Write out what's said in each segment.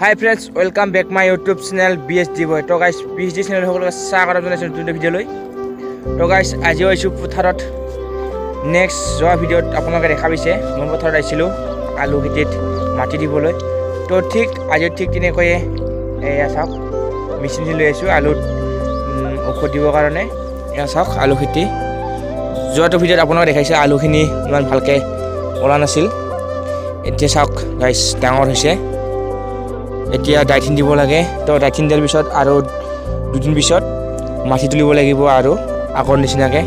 Hi friends, welcome back my YouTube channel BSD Boy. So guys, BSD channel সকলক স্বাগত জনাইছো নতুন video লৈ। তো guys, আজি আইছো পথাৰত নেক্সট যোৱা ভিডিওত আপোনালোকে দেখা পাইছে মই পথাৰত আইছিলো আলু খেতিত মাটি দিবলৈ। তো ঠিক আজি ঠিক তেনেকৈ এয়া চাওক মেচিন লৈ আইছো আলু ঔষধ দিবৰ কাৰণে। এয়া চাওক আলু খেতি যোৱাটো ভিডিওত আপোনালোকে দেখাইছে আলুখিনি ইমান ভালকে ওলা নাছিল। এতিয়া চাওক গাইস ডাঙৰ হৈছে। এতিয়া ডাইথিন দিব লাগে। তো ডাইথিন দিয়াৰ পিছত আৰু দুদিন পিছত মাটি তুলিব লাগিব আৰু আগৰ নিচিনাকৈ।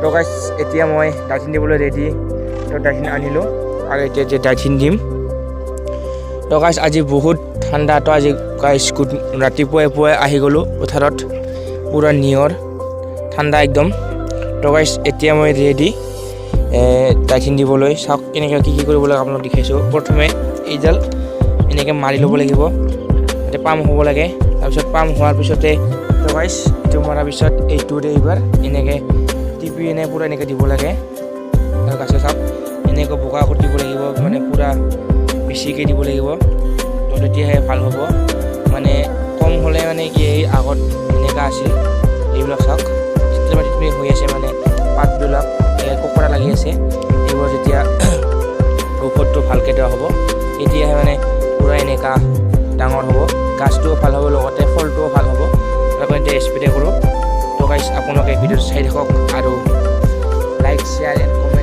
তো গাইস এতিয়া মই ডাইথিন দিবলৈ ৰেডি। তো ডাইথিন আনিলোঁ আৰু এতিয়া ডাইথিন দিম। তো গাইস আজি বহুত ঠাণ্ডা। তো আজি গাইস ৰাতিপুৱাই আহি গ'লোঁ পথাৰত পূৰা নিয়ৰ ঠাণ্ডা একদম। তো গাইস এতিয়া মই ৰেডি ডাইথিন দিবলৈ। চাওক কেনেকৈ কি কৰিব লাগে আপোনাক দেখাইছোঁ। প্ৰথমে এইডাল এনেকৈ মাৰি ল'ব লাগিব, এতিয়া পাম্প হ'ব লাগে। তাৰপিছত পাম্প হোৱাৰ পিছতে তো গাইস এইটো মৰাৰ পিছত এইটোৰে এইবাৰ এনেকৈ টিপি পূৰা এনেকৈ দিব লাগে। তাৰ গাছে চাওক এনেকৈ বোকা কৰি দিব লাগিব, মানে পূৰা বেছিকৈ দিব লাগিব। তো তেতিয়াহে ভাল হ'ব। মানে কম হ'লে মানে কি এই আগত এনেকুৱা আছিল এইবিলাক চাওক চিট্ৰি হৈ আছে, মানে পাতবিলাক কুকুৰা লাগি আছে। এইবোৰ যেতিয়া ঔষধটো ভালকৈ দিয়া হ'ব তেতিয়াহে মানে পূৰা এনেকুৱা ডাঙৰ হ'ব, গাছটোও ভাল হ'ব, লগতে ফলটোও ভাল হ'ব। তাৰপৰা এতিয়া স্প্ৰে কৰোঁ। তো গাইস আপোনালোকে ভিডিঅ'টো চাই থাকক আৰু লাইক শ্বেয়াৰ এণ্ড কমেণ্ট